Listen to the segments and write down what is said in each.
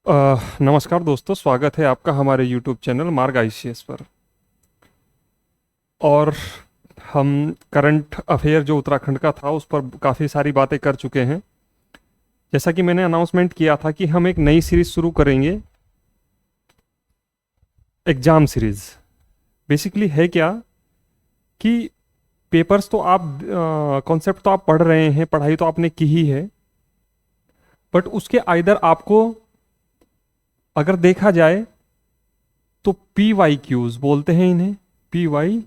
नमस्कार दोस्तों, स्वागत है आपका हमारे YouTube चैनल मार्ग आईसीएस पर। और हम करंट अफेयर जो उत्तराखंड का था उस पर काफ़ी सारी बातें कर चुके हैं। जैसा कि मैंने अनाउंसमेंट किया था कि हम एक नई सीरीज शुरू करेंगे, एग्ज़ाम सीरीज। बेसिकली है क्या कि पेपर्स तो आप, कॉन्सेप्ट तो आप पढ़ रहे हैं, पढ़ाई तो आपने की ही है, बट उसके आइदर आपको अगर देखा जाए तो पी वाई क्यूज बोलते हैं इन्हें, पी वाई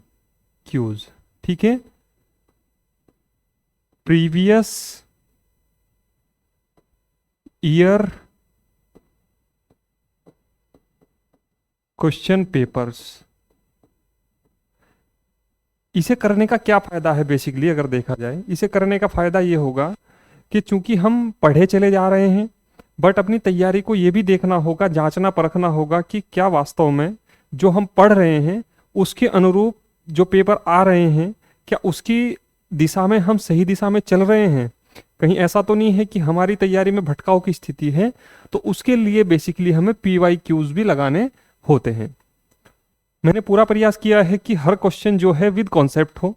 क्यूज। ठीक है, प्रीवियस ईयर क्वेश्चन पेपर्स। इसे करने का क्या फायदा है? बेसिकली अगर देखा जाए, इसे करने का फायदा ये होगा कि चूंकि हम पढ़े चले जा रहे हैं, बट अपनी तैयारी को ये भी देखना होगा, जांचना परखना होगा कि क्या वास्तव में जो हम पढ़ रहे हैं उसके अनुरूप जो पेपर आ रहे हैं, क्या उसकी दिशा में हम सही दिशा में चल रहे हैं। कहीं ऐसा तो नहीं है कि हमारी तैयारी में भटकाव की स्थिति है। तो उसके लिए बेसिकली हमें पी वाई क्यूज भी लगाने होते हैं। मैंने पूरा प्रयास किया है कि हर क्वेश्चन जो है विद कॉन्सेप्ट हो।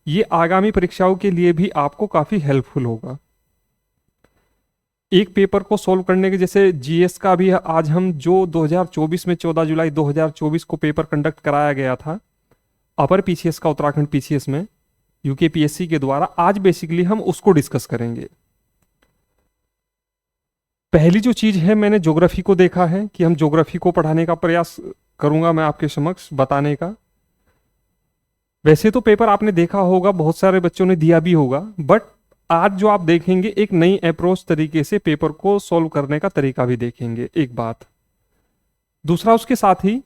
ये आगामी परीक्षाओं के लिए भी आपको काफ़ी हेल्पफुल होगा। एक पेपर को सॉल्व करने के, जैसे जीएस का भी आज हम जो 2024 में 14 जुलाई 2024 को पेपर कंडक्ट कराया गया था अपर पीसीएस का, उत्तराखंड पीसीएस में यूकेपीएससी के द्वारा, आज बेसिकली हम उसको डिस्कस करेंगे। पहली जो चीज है, मैंने ज्योग्राफी को देखा है कि हम ज्योग्राफी को पढ़ाने का प्रयास करूंगा मैं आपके समक्ष बताने का। वैसे तो पेपर आपने देखा होगा, बहुत सारे बच्चों ने दिया भी होगा, बट आज जो आप देखेंगे एक नई अप्रोच तरीके से पेपर को सॉल्व करने का तरीका भी देखेंगे, एक बात। दूसरा, उसके साथ ही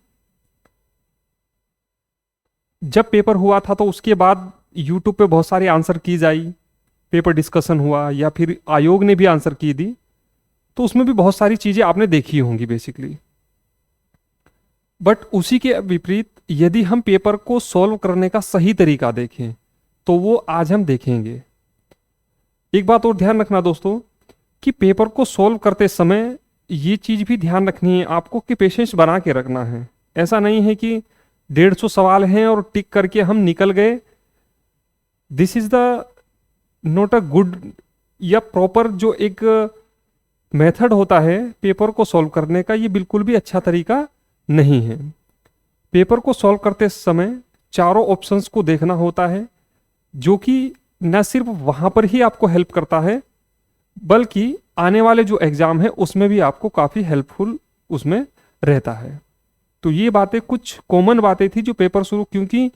जब पेपर हुआ था तो उसके बाद यूट्यूब पे बहुत सारी आंसर कीज आई, पेपर डिस्कशन हुआ, या फिर आयोग ने भी आंसर की दी, तो उसमें भी बहुत सारी चीजें आपने देखी होंगी बेसिकली। बट उसी के विपरीत यदि हम पेपर को सॉल्व करने का सही तरीका देखें तो वो आज हम देखेंगे। एक बात और ध्यान रखना दोस्तों कि पेपर को सॉल्व करते समय ये चीज भी ध्यान रखनी है आपको कि पेशेंस बना के रखना है। ऐसा नहीं है कि 150 सवाल हैं और टिक करके हम निकल गए। This is the not a good या प्रॉपर जो एक मेथड होता है पेपर को सॉल्व करने का, ये बिल्कुल भी अच्छा तरीका नहीं है। पेपर को सॉल्व करते समय चारों ऑप्शंस को देखना होता है, जो कि न सिर्फ वहां पर ही आपको हेल्प करता है, बल्कि आने वाले जो एग्जाम है उसमें भी आपको काफी हेल्पफुल उसमें रहता है। तो ये बातें कुछ कॉमन बातें थी जो पेपर शुरू, क्योंकि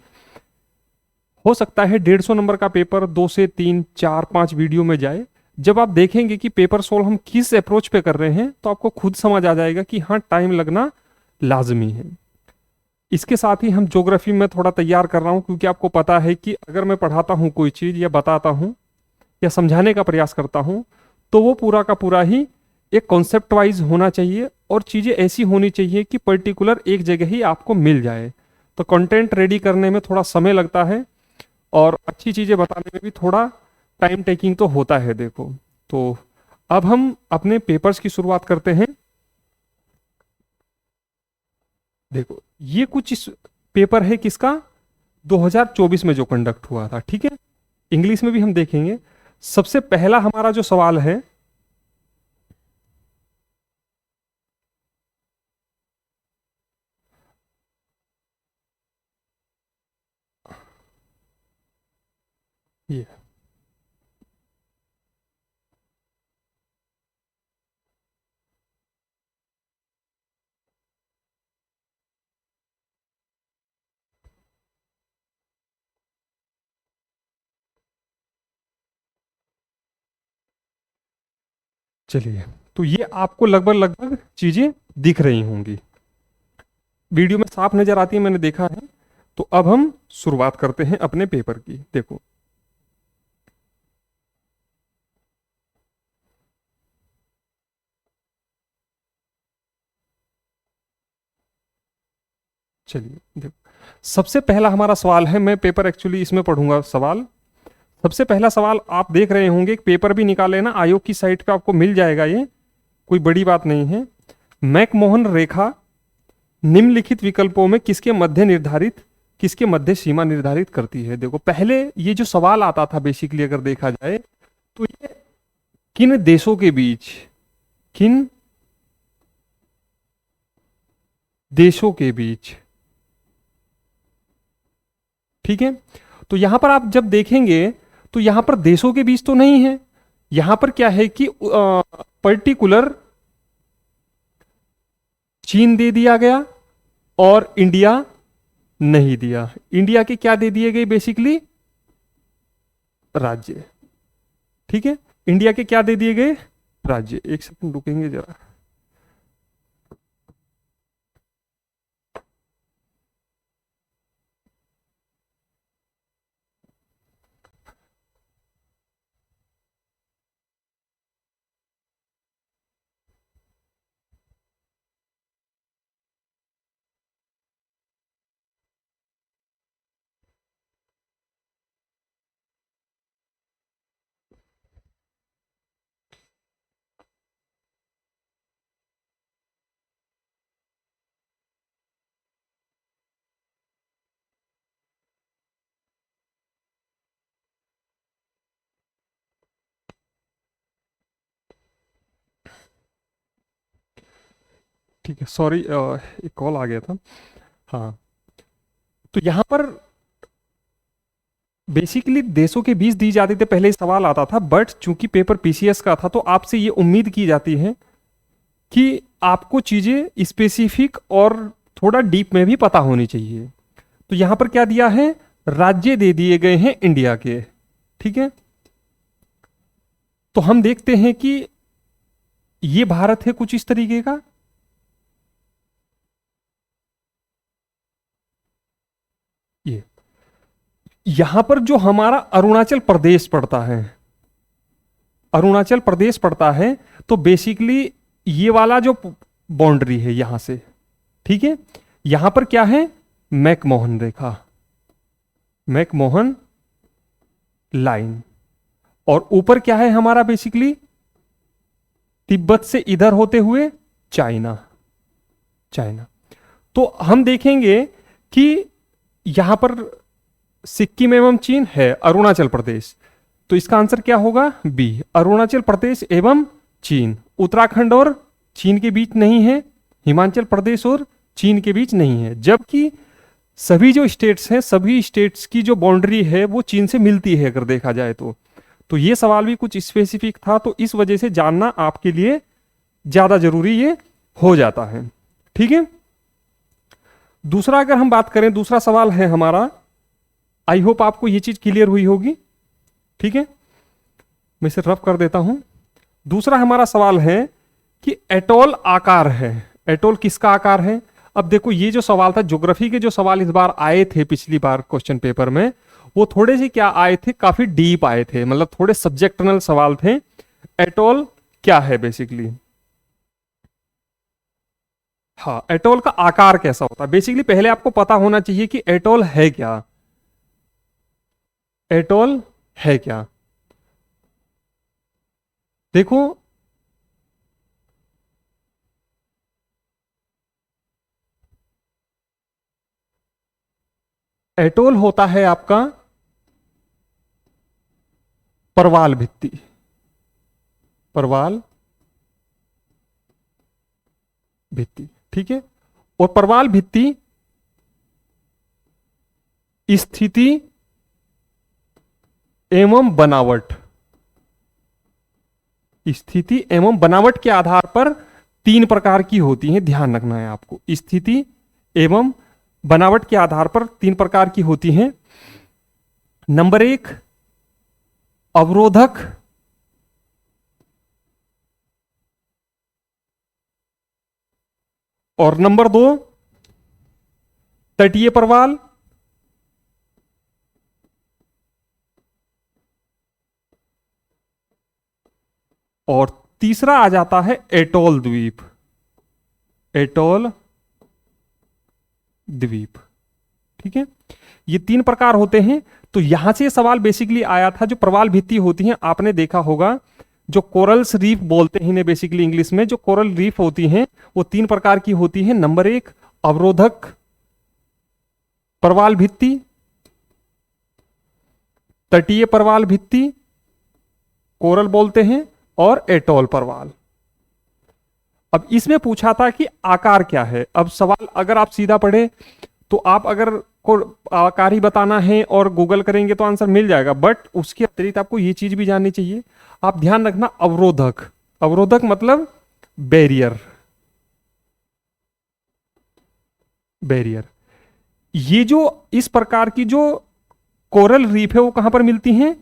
हो सकता है 150 नंबर का पेपर 2 से 3 4 5 वीडियो में जाए। जब आप देखेंगे कि पेपर सोल्व हम किस अप्रोच पे कर रहे हैं तो आपको खुद समझ आ जाएगा कि हाँ, टाइम लगना लाजमी है। इसके साथ ही हम ज्योग्राफी में थोड़ा तैयार कर रहा हूँ, क्योंकि आपको पता है कि अगर मैं पढ़ाता हूँ कोई चीज़ या बताता हूँ या समझाने का प्रयास करता हूँ तो वो पूरा का पूरा ही एक कॉन्सेप्ट वाइज होना चाहिए, और चीज़ें ऐसी होनी चाहिए कि पर्टिकुलर एक जगह ही आपको मिल जाए। तो कंटेंट रेडी करने में थोड़ा समय लगता है और अच्छी चीज़ें बताने में भी थोड़ा टाइम टेकिंग तो होता है। देखो, तो अब हम अपने पेपर्स की शुरुआत करते हैं। देखो, ये कुछ इस पेपर है किसका, 2024 में जो कंडक्ट हुआ था। ठीक है, इंग्लिश में भी हम देखेंगे। सबसे पहला हमारा जो सवाल है, ये चलिए, तो ये आपको लगभग लगभग चीजें दिख रही होंगी, वीडियो में साफ नजर आती है, मैंने देखा है। तो अब हम शुरुआत करते हैं अपने पेपर की। देखो, चलिए देखो, सबसे पहला हमारा सवाल है, मैं पेपर एक्चुअली इसमें पढ़ूंगा सवाल। सबसे पहला सवाल आप देख रहे होंगे, पेपर भी निकाले ना, आयोग की साइट पे आपको मिल जाएगा, ये कोई बड़ी बात नहीं है। मैकमोहन रेखा निम्नलिखित विकल्पों में किसके मध्य सीमा निर्धारित करती है। देखो पहले ये जो सवाल आता था बेसिकली अगर देखा जाए तो ये किन देशों के बीच, किन देशों के बीच, ठीक है। तो यहां पर आप जब देखेंगे तो यहां पर देशों के बीच तो नहीं है, यहां पर क्या है कि पर्टिकुलर चीन दे दिया गया और इंडिया नहीं दिया। इंडिया के क्या दे दिए गए बेसिकली, राज्य, ठीक है। इंडिया के क्या दे दिए गए, राज्य। एक सेकंड रुकेंगे जरा। ठीक है, सॉरी एक कॉल आ गया था। हाँ, तो यहां पर बेसिकली देशों के बीच दी जाती थी, पहले सवाल आता था, बट चूंकि पेपर पीसीएस का था तो आपसे ये उम्मीद की जाती है कि आपको चीजें स्पेसिफिक और थोड़ा डीप में भी पता होनी चाहिए। तो यहां पर क्या दिया है, राज्य दे दिए गए हैं इंडिया के, ठीक है। तो हम देखते हैं कि ये भारत है कुछ इस तरीके का, ये यहां पर जो हमारा अरुणाचल प्रदेश पड़ता है, अरुणाचल प्रदेश पड़ता है, तो बेसिकली ये वाला जो बाउंड्री है यहां से, ठीक है। यहां पर क्या है, मैकमोहन रेखा, मैकमोहन लाइन। और ऊपर क्या है हमारा बेसिकली, तिब्बत से इधर होते हुए चाइना, चाइना। तो हम देखेंगे कि यहां पर सिक्किम एवं चीन है, अरुणाचल प्रदेश, तो इसका आंसर क्या होगा, बी, अरुणाचल प्रदेश एवं चीन। उत्तराखंड और चीन के बीच नहीं है, हिमाचल प्रदेश और चीन के बीच नहीं है, जबकि सभी जो स्टेट्स हैं, सभी स्टेट्स की जो बाउंड्री है वो चीन से मिलती है अगर देखा जाए तो ये सवाल भी कुछ स्पेसिफिक था, तो इस वजह से जानना आपके लिए ज्यादा जरूरी ये हो जाता है, ठीक है। दूसरा अगर हम बात करें, दूसरा सवाल है हमारा, आई होप आपको ये चीज क्लियर हुई होगी, ठीक है। मैं इसे रफ कर देता हूं। दूसरा हमारा सवाल है कि एटोल आकार है, एटोल किसका आकार है। अब देखो ये जो सवाल था, ज्योग्राफी के जो सवाल इस बार आए थे पिछली बार क्वेश्चन पेपर में, वो थोड़े से क्या आए थे, काफी डीप आए थे, मतलब थोड़े सब्जेक्टनल सवाल थे। एटोल क्या है बेसिकली, हाँ, एटोल का आकार कैसा होता है। बेसिकली पहले आपको पता होना चाहिए कि एटोल है क्या, एटोल है क्या। देखो एटोल होता है आपका परवाल भित्ति, परवाल भित्ति, ठीक है। और परवाल भित्ति स्थिति एवं बनावट, स्थिति एवं बनावट के आधार पर 3 प्रकार की होती हैं, ध्यान रखना है आपको। स्थिति एवं बनावट के आधार पर 3 प्रकार की होती हैं। नंबर 1 अवरोधक, और नंबर 2 तटीय परवाल, और तीसरा आ जाता है एटोल द्वीप, एटोल द्वीप, ठीक है। ये 3 प्रकार होते हैं। तो यहां से सवाल बेसिकली आया था, जो प्रवाल भित्ति होती है आपने देखा होगा, जो कोरल्स रीफ बोलते हैं इन्हें बेसिकली इंग्लिश में, जो कोरल रीफ होती हैं वो 3 प्रकार की होती हैं। नंबर 1 अवरोधक प्रवाल भित्ति, तटीय प्रवाल भित्ति कोरल बोलते हैं, और एटोल प्रवाल। अब इसमें पूछा था कि आकार क्या है। अब सवाल अगर आप सीधा पढ़े तो आप अगर को आकार ही बताना है और गूगल करेंगे तो आंसर मिल जाएगा, बट उसके अतिरिक्त आपको ये चीज भी जाननी चाहिए। आप ध्यान रखना, अवरोधक, अवरोधक मतलब बैरियर, बैरियर। ये जो इस प्रकार की जो कोरल रीफ है वो कहां पर मिलती हैं?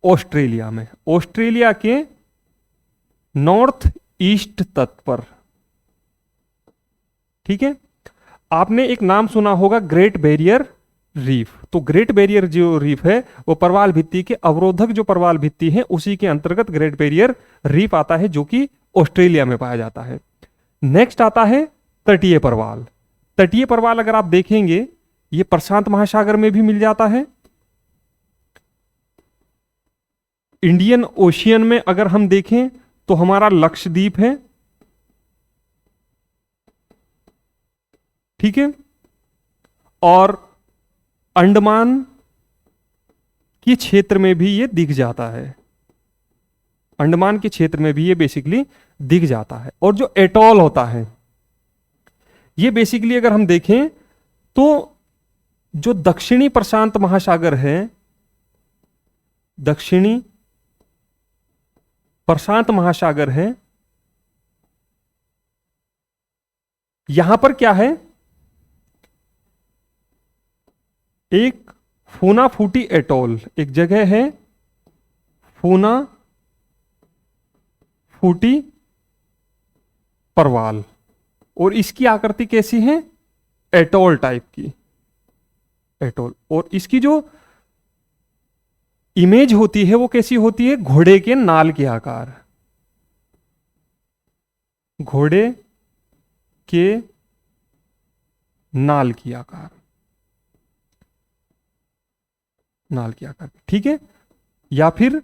ऑस्ट्रेलिया में, ऑस्ट्रेलिया के नॉर्थ ईस्ट तट पर। ठीक है, आपने एक नाम सुना होगा ग्रेट बैरियर रीफ। तो ग्रेट बैरियर जो रीफ है वो प्रवाल भित्ति के अवरोधक जो प्रवाल भित्ति है उसी के अंतर्गत ग्रेट बैरियर रीफ आता है, जो कि ऑस्ट्रेलिया में पाया जाता है। नेक्स्ट आता है तटीय प्रवाल। तटीय प्रवाल अगर आप देखेंगे ये प्रशांत महासागर में भी मिल जाता है। इंडियन ओशियन में अगर हम देखें तो हमारा लक्षद्वीप है, ठीक है, और अंडमान के क्षेत्र में भी ये दिख जाता है, अंडमान के क्षेत्र में भी ये बेसिकली दिख जाता है। और जो एटॉल होता है ये बेसिकली अगर हम देखें तो जो दक्षिणी प्रशांत महासागर है, दक्षिणी प्रशांत महासागर है, यहां पर क्या है? एक फूनाफूटी एटोल, एक जगह है फूनाफूटी प्रवाल, और इसकी आकृति कैसी है? एटोल टाइप की, एटोल। और इसकी जो इमेज होती है वो कैसी होती है? घोड़े के नाल के आकार, घोड़े के नाल की आकार, नाल की आकार, ठीक है, या फिर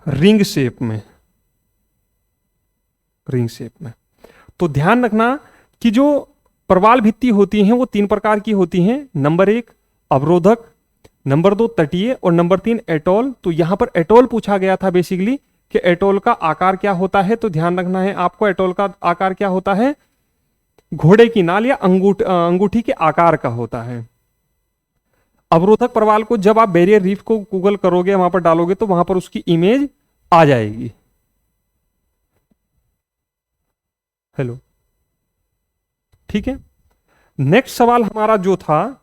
रिंग शेप में, रिंग शेप में। तो ध्यान रखना कि जो प्रवाल भित्ति होती हैं वो 3 प्रकार की होती हैं। नंबर 1 अवरोधक, नंबर 2 तटीय, और नंबर 3 एटोल। तो यहां पर एटोल पूछा गया था बेसिकली कि एटोल का आकार क्या होता है। तो ध्यान रखना है आपको, एटोल का आकार क्या होता है? घोड़े की नाल या अंगूठी के आकार का होता है। अवरोधक प्रवाल को जब आप बैरियर रीफ को गूगल करोगे, वहां पर डालोगे तो वहां पर उसकी इमेज आ जाएगी। हेलो, ठीक है। नेक्स्ट सवाल हमारा जो था,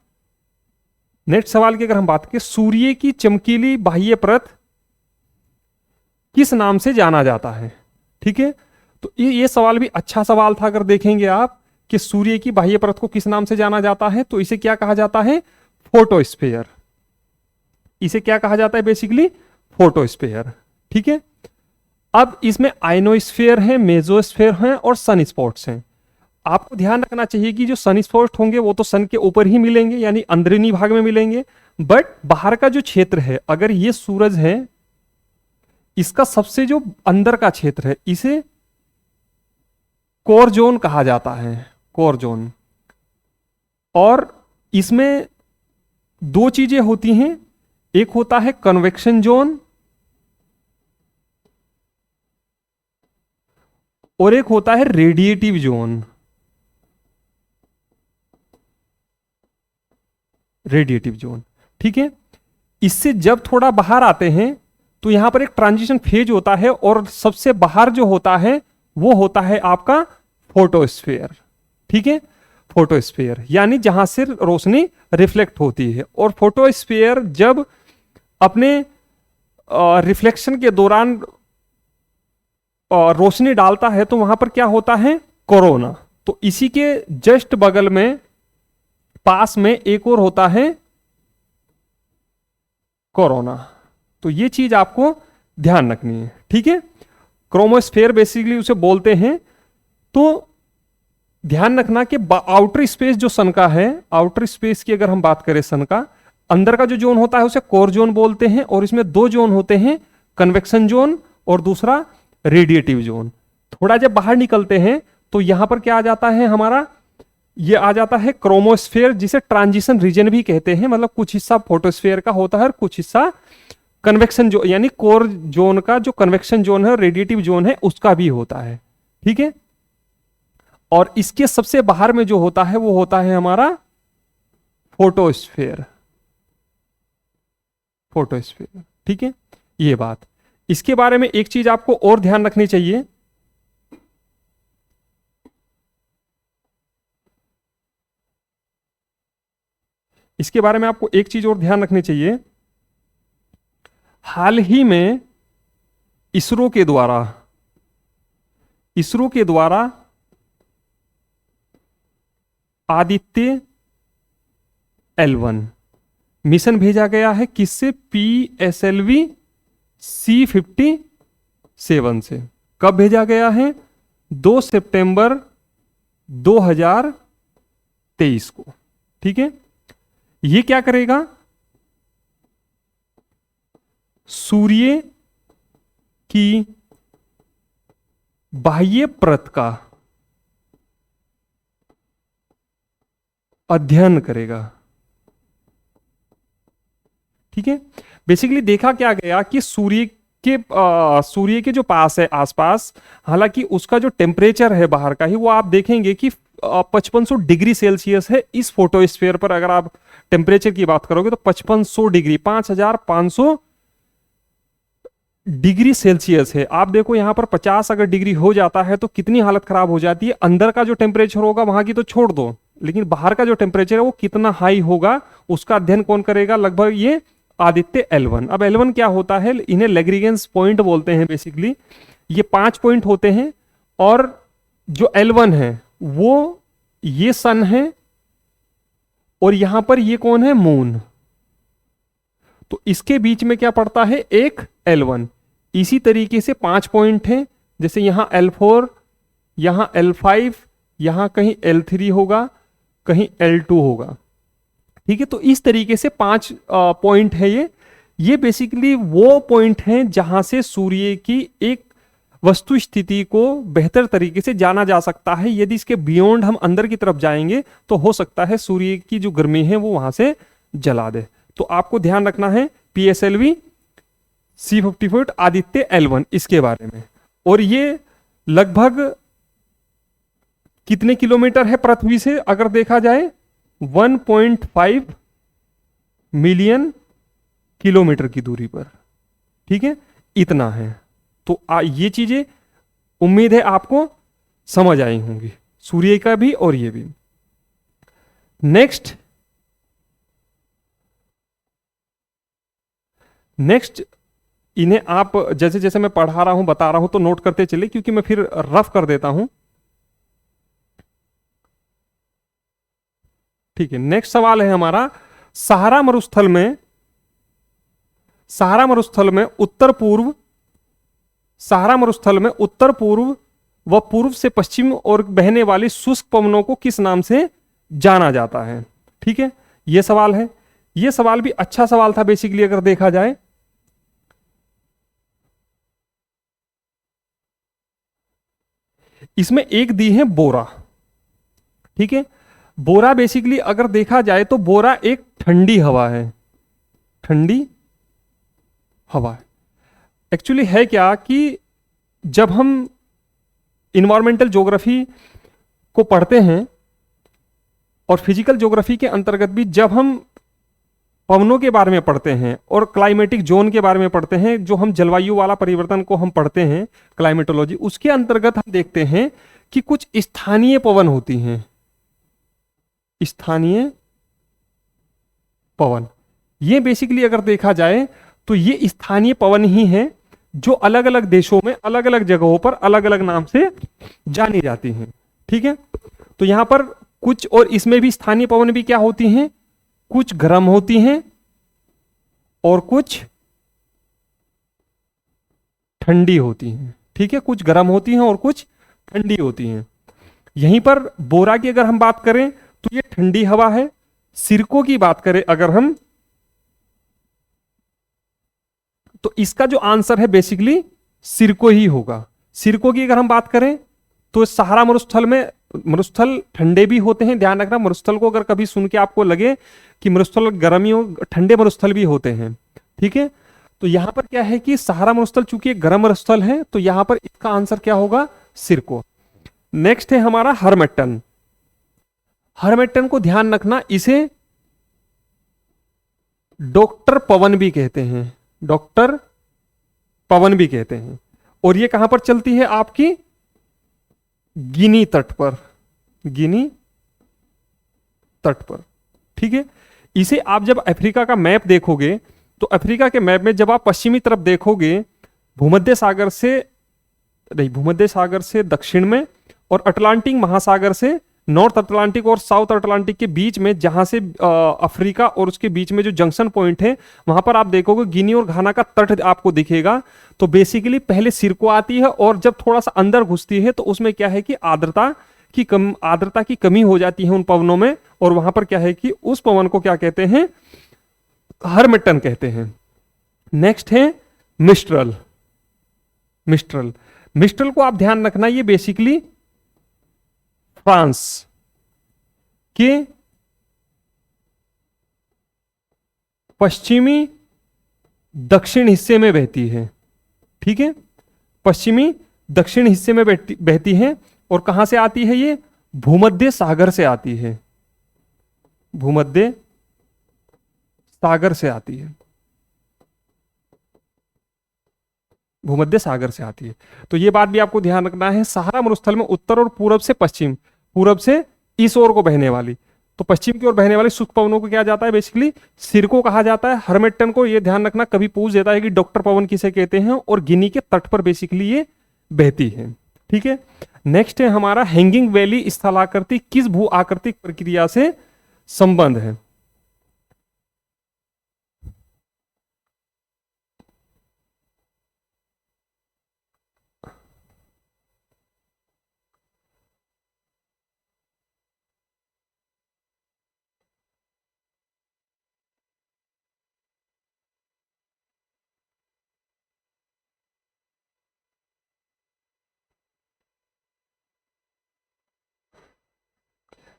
नेक्स्ट सवाल की अगर हम बात करें, सूर्य की चमकीली बाह्य परत किस नाम से जाना जाता है? ठीक है, तो ये सवाल भी अच्छा सवाल था। अगर देखेंगे आप कि सूर्य की बाह्य परत को किस नाम से जाना जाता है, तो इसे क्या कहा जाता है? फोटोस्फीयर। इसे क्या कहा जाता है? Basically photosphere. ठीक है, अब इसमें आयनोस्फीयर है, मेसोस्फीयर है और सन स्पॉट्स हैं। आपको ध्यान रखना चाहिए कि जो सन स्पॉट होंगे वो तो सन के ऊपर ही मिलेंगे, यानी अंदरूनी भाग में मिलेंगे, बट बाहर का जो क्षेत्र है, अगर ये सूरज है, इसका सबसे जो अंदर का क्षेत्र है इसे कोर जोन कहा जाता है, कोर जोन। और इसमें 2 चीजें होती हैं, एक होता है कन्वेक्शन जोन और एक होता है रेडिएटिव जोन, रेडिएटिव जोन। ठीक है, इससे जब थोड़ा बाहर आते हैं तो यहां पर एक ट्रांजिशन फेज होता है, और सबसे बाहर जो होता है वो होता है आपका फोटोस्फीयर। ठीक है, फोटोस्फीयर यानी जहां से रोशनी रिफ्लेक्ट होती है। और फोटोस्फीयर जब अपने रिफ्लेक्शन के दौरान रोशनी डालता है तो वहां पर क्या होता है? कोरोना। तो इसी के जस्ट बगल में, पास में एक और होता है कोरोना। तो ये चीज आपको ध्यान रखनी है। ठीक है, क्रोमोस्फेयर बेसिकली उसे बोलते हैं। तो ध्यान रखना कि आउटर स्पेस जो सन का है, आउटर स्पेस की अगर हम बात करें सन का, अंदर का जो जोन होता है उसे कोर जोन बोलते हैं, और इसमें दो जोन होते हैं, कन्वेक्शन जोन और दूसरा रेडिएटिव जोन। थोड़ा जब बाहर निकलते हैं तो यहां पर क्या आ जाता है हमारा, ये आ जाता है क्रोमोस्फेयर, जिसे ट्रांजिशन रीजन भी कहते हैं। मतलब कुछ हिस्सा फोटोस्फेयर का होता है और कुछ हिस्सा कन्वेक्शन जोन यानी कोर जोन का जो कन्वेक्शन जोन है, रेडिएटिव जोन है, उसका भी होता है। ठीक है, और इसके सबसे बाहर में जो होता है वो होता है हमारा फोटोस्फेयर। फोटोस्फेयर, ठीक है, ये बात। इसके बारे में एक चीज आपको और ध्यान रखनी चाहिए, इसके बारे में आपको एक चीज और ध्यान रखनी चाहिए। हाल ही में इसरो के द्वारा आदित्य L1 मिशन भेजा गया है, किससे? PSLV C57 से। कब भेजा गया है? 2 सितंबर 2023 को। ठीक है, ये क्या करेगा? सूर्य की बाह्य परत का अध्ययन करेगा। ठीक है, बेसिकली देखा क्या गया कि सूर्य के जो पास है आसपास, हालांकि उसका जो टेम्परेचर है बाहर का ही, वो आप देखेंगे कि 5500 डिग्री सेल्सियस है। इस फोटोस्फीयर पर अगर आप टेम्परेचर की बात करोगे तो 5500 डिग्री, 5500 डिग्री सेल्सियस है। आप देखो यहां पर 50 अगर डिग्री हो जाता है तो कितनी हालत खराब हो जाती है। अंदर का जो टेम्परेचर होगा वहां की तो छोड़ दो, लेकिन बाहर का जो टेम्परेचर है वो कितना हाई होगा, उसका अध्ययन कौन करेगा? लगभग ये आदित्य L1। अब L1 क्या होता है? इन्हें लैग्रेंज पॉइंट बोलते हैं। बेसिकली ये 5 पॉइंट होते हैं, और जो L1 है वो ये सन है, और यहां पर ये कौन है? मून। तो इसके बीच में क्या पड़ता है? एक L1। इसी तरीके से 5 पॉइंट हैं, जैसे यहां L4, यहां L5, यहां कहीं L3 होगा, कहीं L2 होगा। ठीक है, तो इस तरीके से 5 पॉइंट है ये बेसिकली वो पॉइंट हैं जहां से सूर्य की एक वस्तु स्थिति को बेहतर तरीके से जाना जा सकता है। यदि इसके बियॉन्ड हम अंदर की तरफ जाएंगे तो हो सकता है सूर्य की जो गर्मी है वो वहां से जला दे। तो आपको ध्यान रखना है PSLV C58 आदित्य L1 इसके बारे में। और ये लगभग कितने किलोमीटर है पृथ्वी से? अगर देखा जाए 1.5 मिलियन किलोमीटर की दूरी पर। ठीक है, इतना है। तो ये चीजें उम्मीद है आपको समझ आई होंगी, सूर्य का भी और ये भी। नेक्स्ट इन्हें आप जैसे जैसे मैं पढ़ा रहा हूं बता रहा हूं तो नोट करते चले, क्योंकि मैं फिर रफ कर देता हूं। ठीक है, नेक्स्ट सवाल है हमारा, सहारा मरुस्थल में उत्तर पूर्व व पूर्व से पश्चिम और बहने वाली शुष्क पवनों को किस नाम से जाना जाता है? ठीक है, यह सवाल है। यह सवाल भी अच्छा सवाल था बेसिकली अगर देखा जाए। इसमें एक दी है बोरा। ठीक है, बोरा बेसिकली अगर देखा जाए तो बोरा एक ठंडी हवा है। ठंडी हवा एक्चुअली है क्या कि जब हम इन्वायरमेंटल ज्योग्राफी को पढ़ते हैं और फिजिकल ज्योग्राफी के अंतर्गत भी जब हम पवनों के बारे में पढ़ते हैं और क्लाइमेटिक जोन के बारे में पढ़ते हैं, जो हम जलवायु वाला परिवर्तन को हम पढ़ते हैं क्लाइमेटोलॉजी, उसके अंतर्गत हम देखते हैं कि कुछ स्थानीय पवन होती हैं। स्थानीय पवन ये बेसिकली अगर देखा जाए तो ये स्थानीय पवन ही हैं जो अलग अलग देशों में अलग अलग जगहों पर अलग अलग नाम से जानी जाती हैं। ठीक है, तो यहां पर कुछ, और इसमें भी स्थानीय पवन भी क्या होती हैं? कुछ गर्म होती हैं और कुछ ठंडी होती हैं। ठीक है, कुछ गर्म होती हैं और कुछ ठंडी होती हैं। यहीं पर बोरा की अगर हम बात करें तो ये ठंडी हवा है। सिरको की बात करें अगर हम तो इसका जो आंसर है बेसिकली सिरको ही होगा। सिरको की अगर हम बात करें तो सहारा मरुस्थल में, मरुस्थल ठंडे भी होते हैं, ध्यान रखना मरुस्थल को अगर कभी सुन के आपको लगे कि मरुस्थल गर्मियों, ठंडे मरुस्थल भी होते हैं, ठीक है। तो यहां पर क्या है कि सहारा मरुस्थल चूंकि एक गर्म मरुस्थल है, तो यहां पर इसका आंसर क्या होगा, सिरको। नेक्स्ट है हमारा हरमेट्टन। हरमेट्टन को ध्यान रखना, इसे डॉक्टर पवन भी कहते हैं, डॉक्टर पवन भी कहते हैं। और ये कहां पर चलती है, आपकी गिनी तट पर, गिनी तट पर, ठीक है। इसे आप जब अफ्रीका का मैप देखोगे तो अफ्रीका के मैप में जब आप पश्चिमी तरफ देखोगे, भूमध्य सागर से नहीं, भूमध्य सागर से दक्षिण में और अटलांटिक महासागर से, नॉर्थ अटलांटिक और साउथ अटलांटिक के बीच में, जहां से अफ्रीका और उसके बीच में जो जंक्शन पॉइंट है, वहां पर आप देखोगे गिनी और घाना का तट आपको दिखेगा। तो बेसिकली पहले सिरको आती है और जब थोड़ा सा अंदर घुसती है तो उसमें क्या है कि आर्द्रता की कमी हो जाती है उन पवनों में, और वहां पर क्या है कि उस पवन को क्या कहते हैं, हरमिट्टन कहते हैं। नेक्स्ट है मिस्ट्रल। मिस्ट्रल, मिस्ट्रल को आप ध्यान रखना, ये बेसिकली फ्रांस के पश्चिमी दक्षिण हिस्से में बहती है, ठीक है। पश्चिमी दक्षिण हिस्से में बहती है और कहां से आती है, ये भूमध्य सागर से आती है, भूमध्य सागर से आती है, भूमध्य सागर से आती है। तो ये बात भी आपको ध्यान रखना है, सहारा मरुस्थल में उत्तर और पूरब से पश्चिम, पूरब से इस ओर को बहने वाली, तो पश्चिम की ओर बहने वाली शुष्क पवनों को क्या जाता है, बेसिकली सिरको कहा जाता है। हरमेट्टन को ये ध्यान रखना, कभी पूछ देता है कि डॉक्टर पवन किसे कहते हैं, और गिनी के तट पर बेसिकली ये बहती है, ठीक है। नेक्स्ट है हमारा हैंगिंग वैली स्थलाकृति किस भू आकृतिक प्रक्रिया से संबंध है।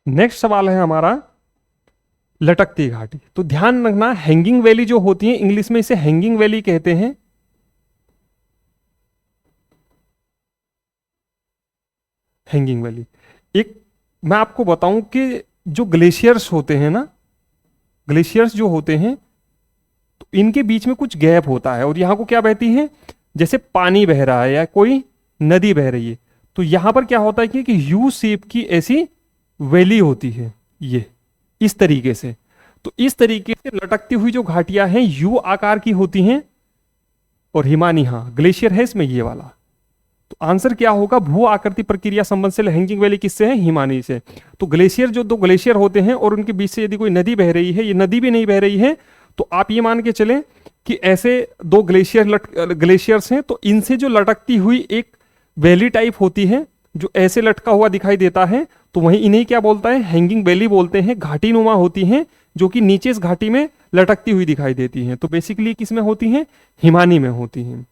नेक्स्ट सवाल है हमारा लटकती घाटी। तो ध्यान रखना, हैंगिंग वैली जो होती है, इंग्लिश में इसे हैंगिंग वैली कहते हैं। हैंगिंग वैली, एक मैं आपको बताऊं कि जो ग्लेशियर्स होते हैं ना, ग्लेशियर्स जो होते हैं, तो इनके बीच में कुछ गैप होता है और यहां को क्या बहती है, जैसे पानी बह रहा है या कोई नदी बह रही है, तो यहां पर क्या होता है कि यू शेप की ऐसी वैली होती है, ये इस तरीके से। तो इस तरीके से लटकती हुई जो घाटियां हैं यू आकार की होती हैं, और हिमानी, हाँ ग्लेशियर है इसमें ये वाला। तो आंसर क्या होगा, भू आकृति प्रक्रिया संबंध से हैंगिंग वैली किससे है, हिमानी से। तो ग्लेशियर, जो दो ग्लेशियर होते हैं और उनके बीच से यदि कोई नदी बह रही है, ये नदी भी नहीं बह रही है, तो आप ये मान के चलें कि ऐसे दो ग्लेशियर्स हैं, तो इनसे जो लटकती हुई एक वैली टाइप होती है, जो ऐसे लटका हुआ दिखाई देता है, तो वही इन्हें क्या बोलता है, हैंगिंग वैली बोलते हैं। घाटी नुमा होती हैं, जो कि नीचे इस घाटी में लटकती हुई दिखाई देती हैं। तो बेसिकली किस में होती हैं, हिमानी में होती हैं,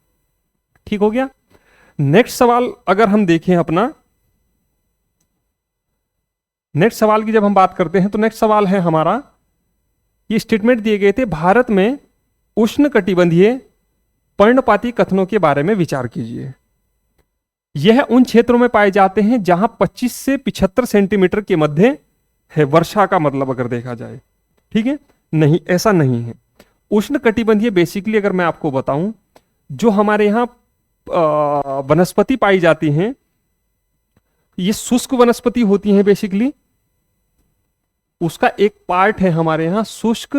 ठीक हो गया। नेक्स्ट सवाल अगर हम देखें अपना, नेक्स्ट सवाल की जब हम बात करते हैं, तो नेक्स्ट सवाल है हमारा, ये स्टेटमेंट दिए गए थे, भारत में उष्ण कटिबंधीय पर्णपाती कथनों के बारे में विचार कीजिए। यह उन क्षेत्रों में पाए जाते हैं जहां 25 से 75 सेंटीमीटर के मध्य है, वर्षा का मतलब अगर देखा जाए, ठीक है। नहीं, ऐसा नहीं है। उष्ण कटिबंधीय बेसिकली अगर मैं आपको बताऊं, जो हमारे यहां वनस्पति पाई जाती हैं, ये शुष्क वनस्पति होती हैं बेसिकली। उसका एक पार्ट है हमारे यहां शुष्क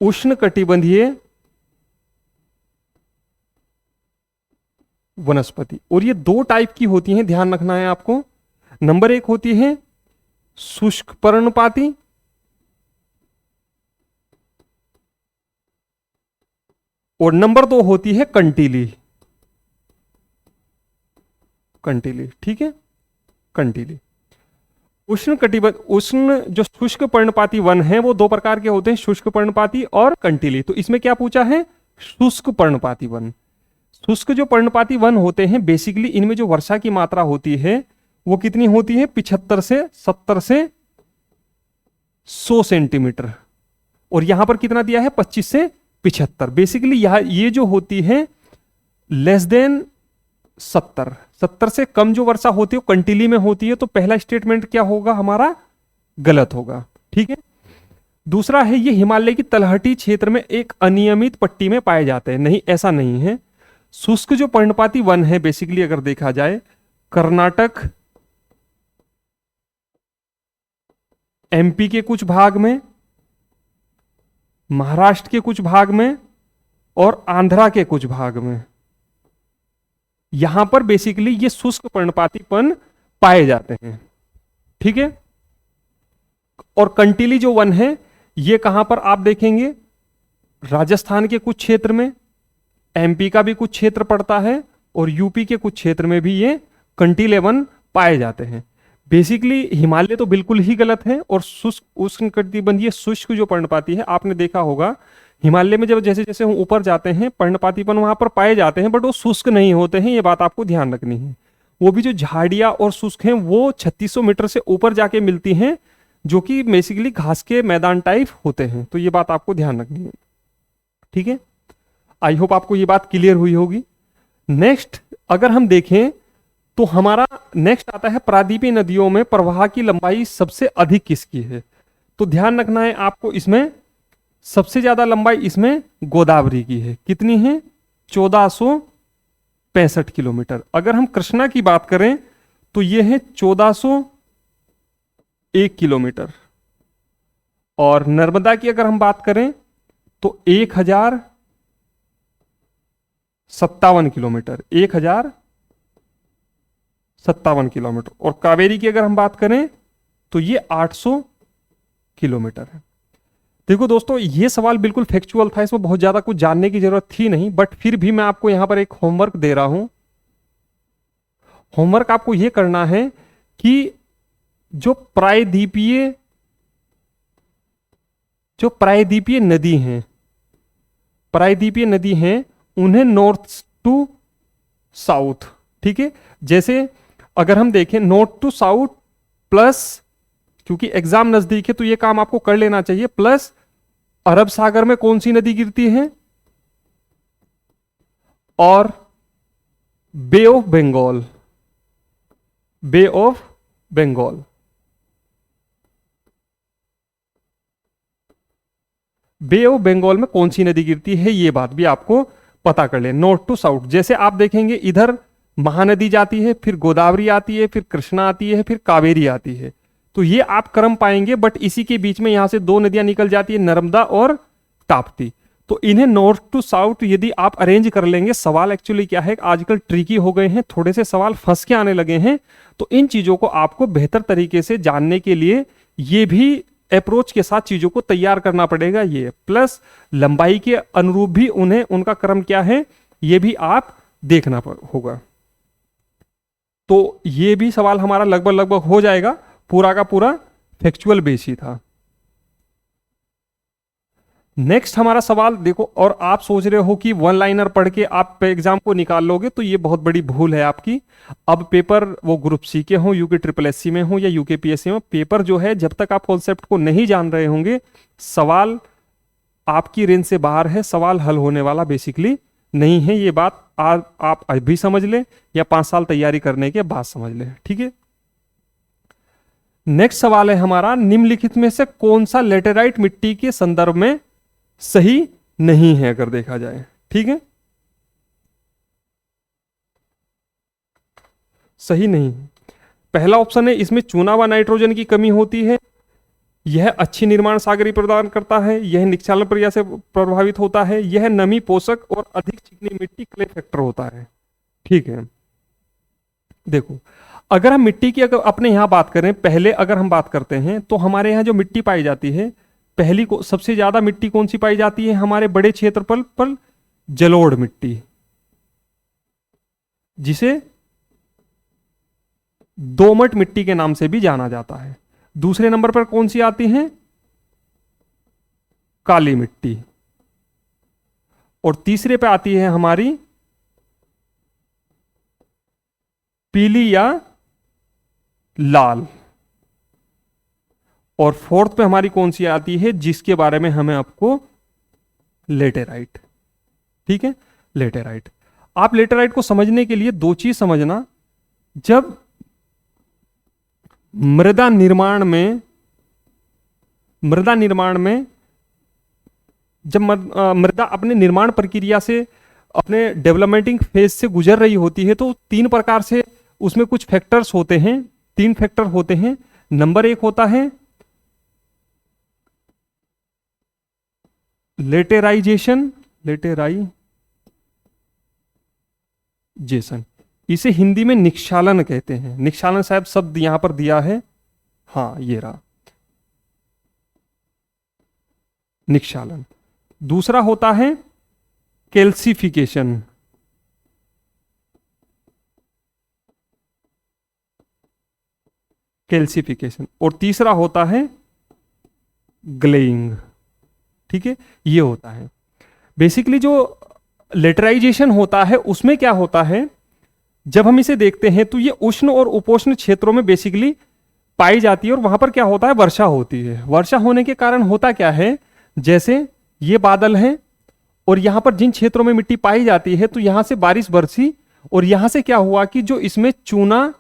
उष्ण कटिबंधीय वनस्पति, और ये दो टाइप की होती हैं, ध्यान रखना है आपको। नंबर एक होती है शुष्क पर्णपाती, और नंबर दो होती है कंटीली, कंटीली, ठीक है, कंटीली। उष्ण जो शुष्क पर्णपाती वन है वो दो प्रकार के होते हैं, शुष्क पर्णपाती और कंटीली। तो इसमें क्या पूछा है, शुष्क पर्णपाती वन। शुष्क जो पर्णपाती वन होते हैं बेसिकली इनमें जो वर्षा की मात्रा होती है वो कितनी होती है, 75 से 70 से 100 सेंटीमीटर। और यहां पर कितना दिया है, 25 से 75। बेसिकली यह ये जो होती है लेस देन 70 से कम जो वर्षा होती है वो कंटीली में होती है। तो पहला स्टेटमेंट क्या होगा हमारा, गलत होगा। ठीक है। दूसरा है ये हिमालय की तलहटी क्षेत्र में एक अनियमित पट्टी में पाए जाते हैं। नहीं, ऐसा नहीं है। शुष्क जो पर्णपाती वन है बेसिकली अगर देखा जाए कर्नाटक, एमपी के कुछ भाग में, महाराष्ट्र के कुछ भाग में और आंध्रा के कुछ भाग में, यहां पर बेसिकली ये शुष्क पर्णपातीपन पाए जाते हैं। ठीक है। और कंटीली जो वन है ये कहां पर आप देखेंगे, राजस्थान के कुछ क्षेत्र में, एमपी का भी कुछ क्षेत्र पड़ता है और यूपी के कुछ क्षेत्र में भी ये कंटीले वन पाए जाते हैं। बेसिकली हिमालय तो बिल्कुल ही गलत है। और शुष्क उष्णकटिबंधीय शुष्क जो पर्णपाती है आपने देखा होगा हिमालय में जब जैसे जैसे हम ऊपर जाते हैं पर्णपातीपन वहां पर पाए जाते हैं, बट वो शुष्क नहीं होते हैं। ये बात आपको ध्यान रखनी है। वो भी जो झाड़ियां और शुष्क हैं वो 3600 मीटर से ऊपर जाके मिलती हैं, जो कि बेसिकली घास के मैदान टाइप होते हैं। तो ये बात आपको ध्यान रखनी है। ठीक है। आई होप आपको ये बात क्लियर हुई होगी। नेक्स्ट अगर हम देखें तो हमारा नेक्स्ट आता है प्रायद्वीपीय नदियों में प्रवाह की लंबाई सबसे अधिक किसकी है। तो ध्यान रखना है आपको, इसमें सबसे ज्यादा लंबाई इसमें गोदावरी की है। कितनी है, 1465 किलोमीटर। अगर हम कृष्णा की बात करें तो यह है 1401 किलोमीटर। और नर्मदा की अगर हम बात करें तो 1057 किलोमीटर, 1057 किलोमीटर। और कावेरी की अगर हम बात करें तो ये 800 किलोमीटर है। देखो दोस्तों ये सवाल बिल्कुल फैक्चुअल था, इसमें बहुत ज्यादा कुछ जानने की जरूरत थी नहीं, बट फिर भी मैं आपको यहां पर एक होमवर्क दे रहा हूं। होमवर्क आपको यह करना है कि जो प्रायद्वीपीय नदी हैं उन्हें नॉर्थ टू साउथ, ठीक है, जैसे अगर हम देखें नॉर्थ टू साउथ प्लस, क्योंकि एग्जाम नजदीक है तो ये काम आपको कर लेना चाहिए, प्लस अरब सागर में कौन सी नदी गिरती है और bay of Bengal, bay of Bengal, bay of Bengal में कौन सी नदी गिरती है ये बात भी आपको पता कर ले। नॉर्थ टू साउथ जैसे आप देखेंगे इधर महानदी जाती है, फिर गोदावरी आती है, फिर कृष्णा आती है, फिर कावेरी आती है। तो ये आप क्रम पाएंगे, बट इसी के बीच में यहां से दो नदियां निकल जाती है, नर्मदा और ताप्ती। तो इन्हें नॉर्थ टू साउथ यदि आप अरेंज कर लेंगे, सवाल एक्चुअली क्या है आजकल ट्रिकी हो गए हैं, थोड़े से सवाल फंस के आने लगे हैं। तो इन चीजों को आपको बेहतर तरीके से जानने के लिए ये भी अप्रोच के साथ चीजों को तैयार करना पड़ेगा। ये प्लस लंबाई के अनुरूप भी उन्हें उनका क्रम क्या है ये भी आप देखना होगा। तो ये भी सवाल हमारा लगभग हो जाएगा, पूरा का पूरा फैक्चुअल बेस ही था। नेक्स्ट हमारा सवाल देखो, और आप सोच रहे हो कि वन लाइनर पढ़ के आप एग्जाम को निकाल लोगे, तो ये बहुत बड़ी भूल है आपकी। अब पेपर वो ग्रुप सी के हो, यूके ट्रिपल एससी में हो या यूके पीएससी में, पेपर जो है जब तक आप कॉन्सेप्ट को नहीं जान रहे होंगे सवाल आपकी रेंज से बाहर है, सवाल हल होने वाला बेसिकली नहीं है। ये बात आप अभी समझ ले या 5 साल तैयारी करने के बाद समझ ले। ठीक है। नेक्स्ट सवाल है हमारा, निम्नलिखित में से कौन सा लेटेराइट मिट्टी के संदर्भ में सही नहीं है अगर देखा जाए। ठीक है, सही नहीं। पहला ऑप्शन है इसमें चूना व नाइट्रोजन की कमी होती है, यह अच्छी निर्माण सामग्री प्रदान करता है, यह निक्षालन प्रक्रिया से प्रभावित होता है, यह नमी पोषक और अधिक चिकनी मिट्टी क्ले फैक्टर होता है। ठीक है। देखो अगर हम मिट्टी की अगर अपने यहां बात करें, पहले अगर हम बात करते हैं तो हमारे यहां जो मिट्टी पाई जाती है, पहली को सबसे ज्यादा मिट्टी कौन सी पाई जाती है हमारे बड़े क्षेत्रफल पर, जलोढ़ मिट्टी, जिसे दोमट मिट्टी के नाम से भी जाना जाता है। दूसरे नंबर पर कौन सी आती है? काली मिट्टी। और तीसरे पे आती है हमारी पीली या लाल। और फोर्थ पे हमारी कौन सी आती है, जिसके बारे में हमें आपको लेटेराइट। ठीक है, लेटेराइट। आप लेटेराइट को समझने के लिए दो चीज समझना। जब मृदा निर्माण में जब मृदा अपने निर्माण प्रक्रिया से, अपने डेवलपमेंटिंग फेज से गुजर रही होती है, तो तीन प्रकार से उसमें कुछ फैक्टर्स होते हैं, तीन फैक्टर होते हैं। नंबर एक होता है लेटेराइजेशन, इसे हिंदी में निक्षालन कहते हैं। निक्षालन शायद शब्द यहां पर दिया है, हाँ ये रहा, निक्षालन। दूसरा होता है कैल्सिफिकेशन, और तीसरा होता है ग्लेइंग। ठीक है, ये होता है बेसिकली जो लेटराइजेशन होता है। उसमें क्या होता है, जब हम इसे देखते हैं तो ये उष्ण और उपोष्ण क्षेत्रों में बेसिकली पाई जाती है, और वहां पर क्या होता है, वर्षा होती है। वर्षा होने के कारण होता क्या है, जैसे ये बादल हैं और यहां पर जिन क्षेत्रों में मिट्टी पाई जाती है तो यहां से बारिश बरसी, और यहां से क्या हुआ कि जो इसमें चूना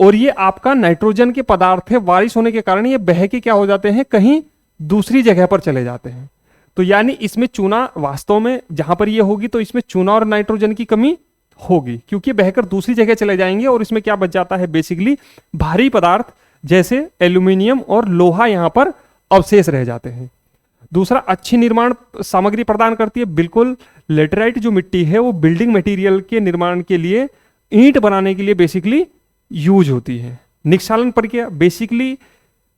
और ये आपका नाइट्रोजन के पदार्थ है, बारिश होने के कारण ये बह के क्या हो जाते हैं, कहीं दूसरी जगह पर चले जाते हैं। तो यानी इसमें चूना, वास्तव में जहां पर ये होगी तो इसमें चूना और नाइट्रोजन की कमी होगी, क्योंकि बहकर दूसरी जगह चले जाएंगे, और इसमें क्या बच जाता है, बेसिकली भारी पदार्थ जैसे एल्यूमिनियम और लोहा यहां पर अवशेष रह जाते हैं। दूसरा, अच्छी निर्माण सामग्री प्रदान करती है। बिल्कुल, लेटेराइट जो मिट्टी है वो बिल्डिंग मटेरियल के निर्माण के लिए, ईंट बनाने के लिए बेसिकली यूज होती है। निक्षालन प्रक्रिया बेसिकली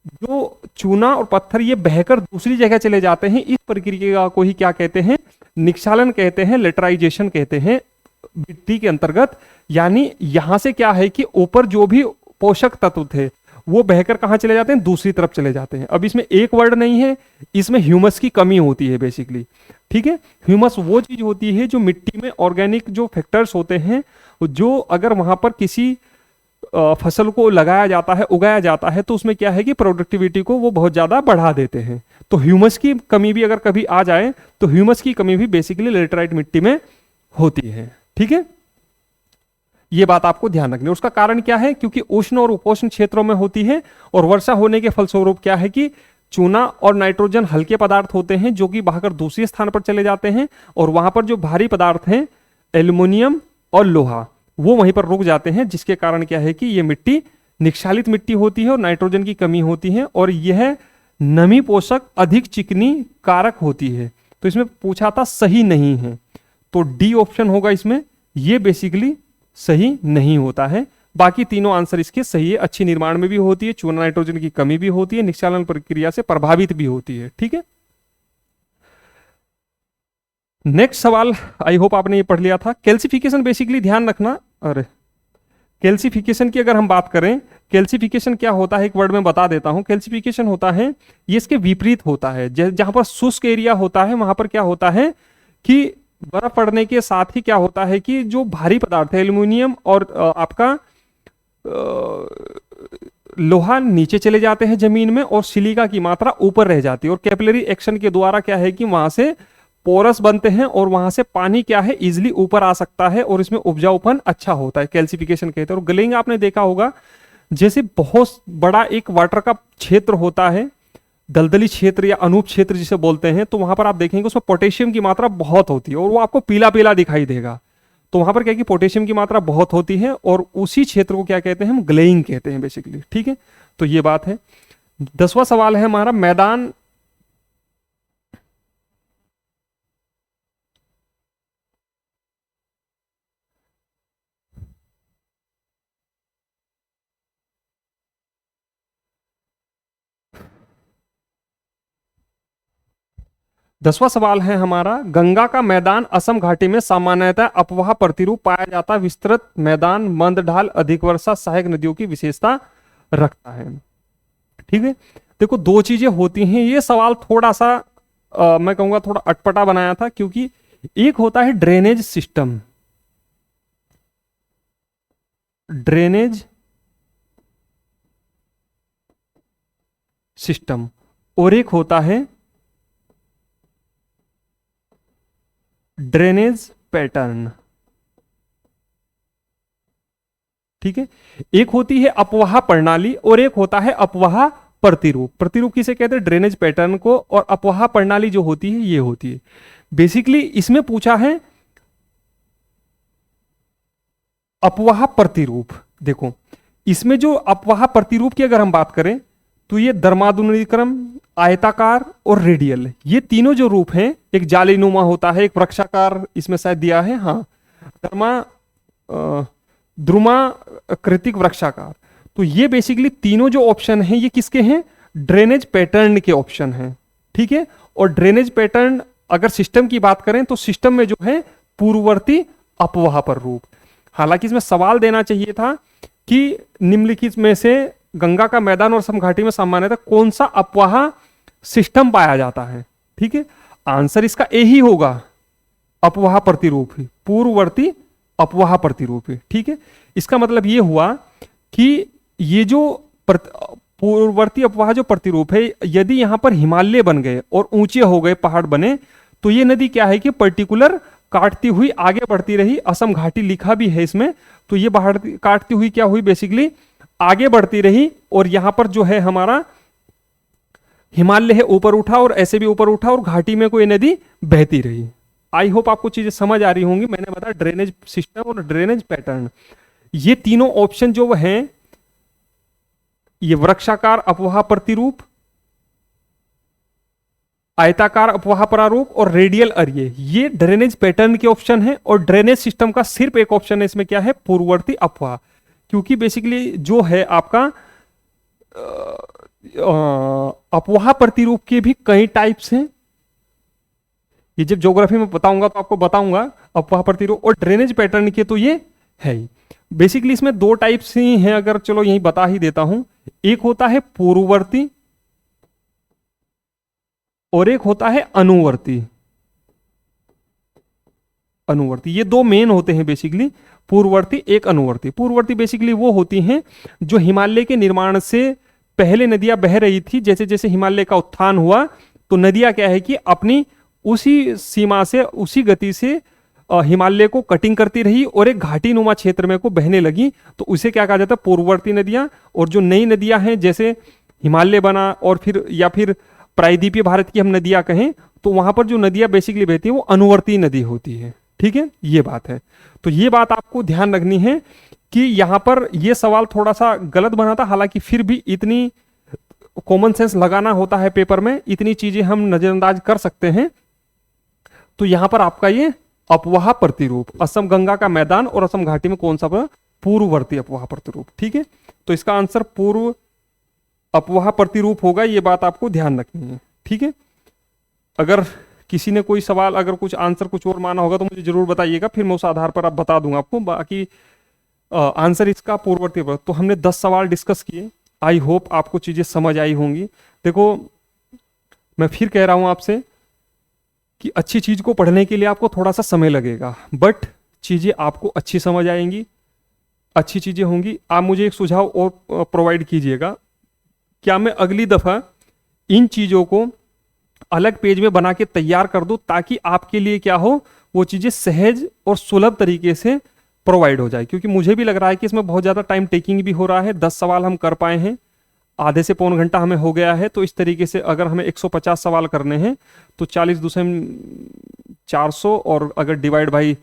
जो चूना और पत्थर ये बहकर दूसरी जगह चले जाते हैं, इस प्रक्रिया को ही क्या कहते हैं, निक्षालन कहते हैं, लेटराइजेशन कहते हैं मिट्टी के अंतर्गत। यानी यहां से क्या है कि ऊपर जो भी पोषक तत्व थे वो बहकर कहां चले जाते हैं, दूसरी तरफ चले जाते हैं। अब इसमें एक वर्ड नहीं है, इसमें ह्यूमस की कमी होती है बेसिकली। ठीक है, ह्यूमस वो चीज होती है जो मिट्टी में ऑर्गेनिक जो फैक्टर्स होते हैं, जो अगर वहां पर किसी फसल को लगाया जाता है, उगाया जाता है, तो उसमें क्या है कि प्रोडक्टिविटी को वो बहुत ज्यादा बढ़ा देते हैं। तो ह्यूमस की कमी भी अगर कभी आ जाए तो ह्यूमस की कमी भी बेसिकली लेटराइट मिट्टी में होती है। ठीक है, ये बात आपको ध्यान रखनी है। उसका कारण क्या है, क्योंकि उष्ण और उपोष्ण क्षेत्रों में होती है, और वर्षा होने के फलस्वरूप क्या है कि चूना और नाइट्रोजन हल्के पदार्थ होते हैं जो कि बहाकर दूसरे स्थान पर चले जाते हैं, और वहां पर जो भारी पदार्थ हैं एल्यूमिनियम और लोहा वो वहीं पर रुक जाते हैं, जिसके कारण क्या है कि ये मिट्टी निक्षालित मिट्टी होती है और नाइट्रोजन की कमी होती है, और यह नमी पोषक अधिक चिकनी कारक होती है। तो इसमें पूछा था सही नहीं है, तो डी ऑप्शन होगा इसमें, ये बेसिकली सही नहीं होता है। बाकी तीनों आंसर इसके सही है। अच्छी निर्माण में भी होती है, चूना नाइट्रोजन की कमी भी होती है, निक्षालन प्रक्रिया से प्रभावित भी होती है। ठीक है, नेक्स्ट सवाल, आई होप आपने ये पढ़ लिया था। कैल्सिफिकेशन बेसिकली ध्यान रखना। अरे, कैल्सिफिकेशन की अगर हम बात करें, कैल्सिफिकेशन क्या होता है एक वर्ड में बता देता हूं। कैल्सिफिकेशन होता है, ये इसके विपरीत होता है। जहां पर शुष्क एरिया होता है वहां पर क्या होता है कि बर्फ पड़ने के साथ ही क्या होता है कि जो भारी पदार्थ है एल्यूमिनियम और आपका लोहा नीचे चले जाते हैं जमीन में, और सिलिका की मात्रा ऊपर रह जाती है, और कैपिलरी एक्शन के द्वारा क्या है कि वहां से पोरस बनते हैं, और वहां से पानी क्या है इजिली ऊपर आ सकता है, और इसमें उपजाऊपन अच्छा होता है। कैल्सिफिकेशन कहते हैं। और ग्लेइंग आपने देखा होगा, जैसे बहुत बड़ा एक वाटर का क्षेत्र होता है, दलदली क्षेत्र या अनूप क्षेत्र जिसे बोलते हैं, तो वहां पर आप देखेंगे उसमें पोटेशियम की मात्रा बहुत होती है, और वो आपको पीला पीला दिखाई देगा। तो वहां पर क्या है कि पोटेशियम की मात्रा बहुत होती है, और उसी क्षेत्र को क्या कहते हैं, हम ग्लेइंग कहते हैं बेसिकली। ठीक है, तो ये बात है। 10वां सवाल है हमारा, मैदान 10वां सवाल है हमारा, गंगा का मैदान असम घाटी में सामान्यतः अपवाह प्रतिरूप पाया जाता, विस्तृत मैदान, मंद ढाल, अधिक वर्षा, सहायक नदियों की विशेषता रखता है। ठीक है, देखो दो चीजें होती हैं। ये सवाल थोड़ा सा मैं कहूंगा थोड़ा अटपटा बनाया था, क्योंकि एक होता है ड्रेनेज सिस्टम, ड्रेनेज सिस्टम, और एक होता है ड्रेनेज पैटर्न। ठीक है, एक होती है अपवाह प्रणाली और एक होता है अपवाह प्रतिरूप। प्रतिरूप किसे कहते हैं? ड्रेनेज पैटर्न को। और अपवाह प्रणाली जो होती है ये होती है, बेसिकली इसमें पूछा है अपवाह प्रतिरूप। देखो इसमें जो अपवाह प्रतिरूप की अगर हम बात करें तो ये दर्मादुनिक्रम, आयताकार और रेडियल, ये तीनों जो रूप हैं, एक जालीनुमा होता है, एक वृक्षाकार इसमें शायद दिया है, हाँ द्रुमाकृतिक वृक्षाकार। तो ये बेसिकली तीनों जो ऑप्शन हैं ये किसके हैं? ड्रेनेज पैटर्न के ऑप्शन हैं। ठीक है, और ड्रेनेज पैटर्न अगर सिस्टम की बात करें तो सिस्टम में जो है पूर्ववर्ती अपवाह पर रूप। हालांकि इसमें सवाल देना चाहिए था कि निम्नलिखित में से गंगा का मैदान और असम घाटी में सामान्यतः कौन सा अपवाह सिस्टम पाया जाता है। ठीक है, आंसर इसका ए ही होगा, अपवाह प्रतिरूप ही, पूर्ववर्ती अपवाह प्रतिरूप ही। ठीक है, इसका मतलब ये हुआ कि ये जो पूर्ववर्ती अपवाह जो प्रतिरूप है, यदि यहां पर हिमालय बन गए और ऊंचे हो गए, पहाड़ बने, तो ये नदी क्या है कि पर्टिकुलर काटती हुई आगे बढ़ती रही। असम घाटी लिखा भी है इसमें, तो ये काटती हुई क्या हुई, बेसिकली आगे बढ़ती रही, और यहां पर जो है हमारा हिमालय है ऊपर उठा और ऐसे भी ऊपर उठा और घाटी में कोई नदी बहती रही। आई होप आपको चीजें समझ आ रही होंगी। मैंने बताया ड्रेनेज सिस्टम और ड्रेनेज पैटर्न, ये तीनों ऑप्शन जो हैं, ये वृक्षाकार अपवाह प्रतिरूप, आयताकार अपवाह प्रारूप और रेडियल अर्य, ये ड्रेनेज पैटर्न के ऑप्शन है। और ड्रेनेज सिस्टम का सिर्फ एक ऑप्शन है इसमें, क्या है? पूर्ववर्ती अपवाह। क्योंकि बेसिकली जो है आपका अपवाह प्रतिरूप के भी कई टाइप्स हैं, ये जब ज्योग्राफी में बताऊंगा तो आपको बताऊंगा अपवाह प्रतिरूप। और ड्रेनेज पैटर्न के तो ये है ही। बेसिकली इसमें दो टाइप्स ही हैं, अगर चलो यही बता ही देता हूं। एक होता है पूर्ववर्ती और एक होता है अनुवर्ती। अनुवर्ती, ये दो मेन होते हैं बेसिकली, पूर्ववर्ती एक अनुवर्ती। पूर्ववर्ती बेसिकली वो होती हैं जो हिमालय के निर्माण से पहले नदियां बह रही थी। जैसे जैसे हिमालय का उत्थान हुआ तो नदियां क्या है कि अपनी उसी सीमा से, उसी गति से हिमालय को कटिंग करती रही और एक घाटी नुमा क्षेत्र में को बहने लगी, तो उसे क्या कहा जाता है? पूर्ववर्ती नदियां। और जो नई नदियां हैं, जैसे हिमालय बना और फिर या फिर प्रायद्वीपीय भारत की हम नदियां कहें, तो वहां पर जो नदियां बेसिकली बहती है वो अनुवर्ती नदी होती है। ठीक है, ये बात है। तो ये बात आपको ध्यान रखनी है कि यहां पर ये सवाल थोड़ा सा गलत बना था। हालांकि फिर भी इतनी कॉमन सेंस लगाना होता है पेपर में, इतनी चीजें हम नजरअंदाज कर सकते हैं। तो यहां पर आपका ये अपवाह प्रतिरूप, असम गंगा का मैदान और असम घाटी में कौन सा? पूर्ववर्ती अपवाह प्रतिरूप। ठीक है, तो इसका आंसर पूर्व अपवाह प्रतिरूप होगा, ये बात आपको ध्यान रखनी है। ठीक है, अगर किसी ने कोई सवाल, अगर कुछ आंसर कुछ और माना होगा तो मुझे जरूर बताइएगा, फिर मैं उस आधार पर आप बता दूंगा आपको। बाकी आंसर इसका पूर्ववर्ती। तो हमने 10 सवाल डिस्कस किए, आई होप आपको चीजें समझ आई होंगी। देखो मैं फिर कह रहा हूं आपसे कि अच्छी चीज को पढ़ने के लिए आपको थोड़ा सा समय लगेगा, बट चीजें आपको अच्छी समझ आएंगी, अच्छी चीजें होंगी। आप मुझे एक सुझाव और प्रोवाइड कीजिएगा, क्या मैं अगली दफा इन चीजों को अलग पेज में बना के तैयार कर दूं, ताकि आपके लिए क्या हो, वो चीजें सहज और सुलभ तरीके से प्रोवाइड हो जाए। क्योंकि मुझे भी लग रहा है कि इसमें बहुत ज्यादा टाइम टेकिंग भी हो रहा है। 10 सवाल हम कर पाए हैं, आधे से पौन घंटा हमें हो गया है। तो इस तरीके से अगर हमें 150 सवाल करने हैं तो 40 दूसरे 400, और अगर डिवाइड बाई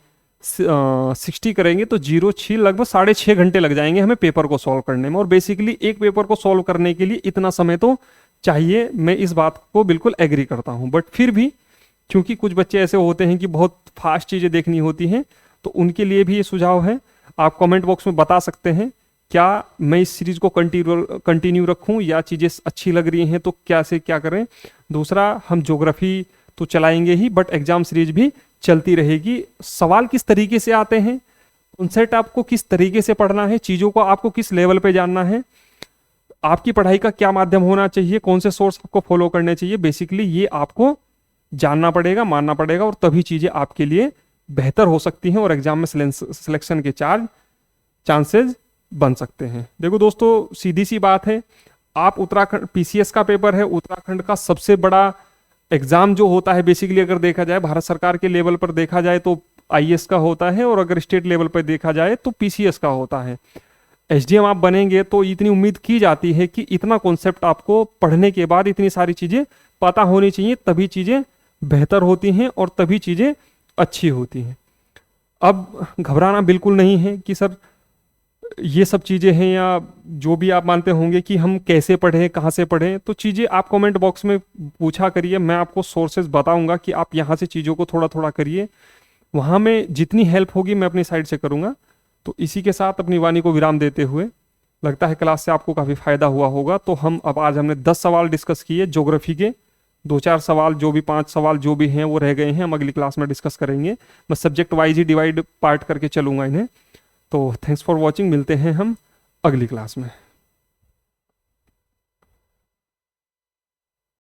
60 करेंगे तो 0.6 लगभग 6.5 घंटे लग जाएंगे हमें पेपर को सॉल्व करने में। और बेसिकली एक पेपर को सॉल्व करने के लिए इतना समय तो चाहिए, मैं इस बात को बिल्कुल एग्री करता हूं। बट फिर भी क्योंकि कुछ बच्चे ऐसे होते हैं कि बहुत फास्ट चीजें देखनी होती हैं, तो उनके लिए भी ये सुझाव है। आप कमेंट बॉक्स में बता सकते हैं क्या मैं इस सीरीज को कंटिन्यू रखूं, या चीजें अच्छी लग रही हैं तो क्या से क्या करें। दूसरा, हम ज्योग्राफी तो चलाएंगे ही, बट एग्जाम सीरीज भी चलती रहेगी। सवाल किस तरीके से आते हैं, कॉन्सेप्ट आपको किस तरीके से पढ़ना है, चीज़ों को आपको किस लेवल पे जानना है, आपकी पढ़ाई का क्या माध्यम होना चाहिए, कौन से सोर्स आपको फॉलो करने चाहिए, बेसिकली ये आपको जानना पड़ेगा, मानना पड़ेगा, और तभी चीज़ें आपके लिए बेहतर हो सकती हैं और एग्जाम में सिलेक्शन के चांसेस बन सकते हैं। देखो दोस्तों, सीधी सी बात है, आप उत्तराखंड पीसीएस का पेपर है, उत्तराखंड का सबसे बड़ा एग्जाम जो होता है, बेसिकली अगर देखा जाए भारत सरकार के लेवल पर देखा जाए तो आईएएस का होता है, और अगर स्टेट लेवल पर देखा जाए तो पीसीएस का होता है। एसडीएम आप बनेंगे तो इतनी उम्मीद की जाती है कि इतना कॉन्सेप्ट आपको पढ़ने के बाद इतनी सारी चीज़ें पता होनी चाहिए, तभी चीज़ें बेहतर होती हैं और तभी चीज़ें अच्छी होती हैं। अब घबराना बिल्कुल नहीं है कि सर ये सब चीज़ें हैं, या जो भी आप मानते होंगे कि हम कैसे पढ़ें, कहाँ से पढ़ें, तो चीज़ें आप कमेंट बॉक्स में पूछा करिए, मैं आपको सोर्सेज बताऊंगा कि आप यहाँ से चीज़ों को थोड़ा थोड़ा करिए, वहाँ में जितनी हेल्प होगी मैं अपनी साइड से करूँगा। तो इसी के साथ अपनी वाणी को विराम देते हुए, लगता है क्लास से आपको काफ़ी फायदा हुआ होगा। तो आज हमने 10 सवाल डिस्कस किए ज्योग्राफी के, 2-4 सवाल जो भी 5 सवाल जो भी हैं वो रह गए हैं, हम अगली क्लास में डिस्कस करेंगे। मैं सब्जेक्ट वाइज ही डिवाइड पार्ट करके चलूंगा इन्हें। तो थैंक्स फॉर वॉचिंग, मिलते हैं हम अगली क्लास में।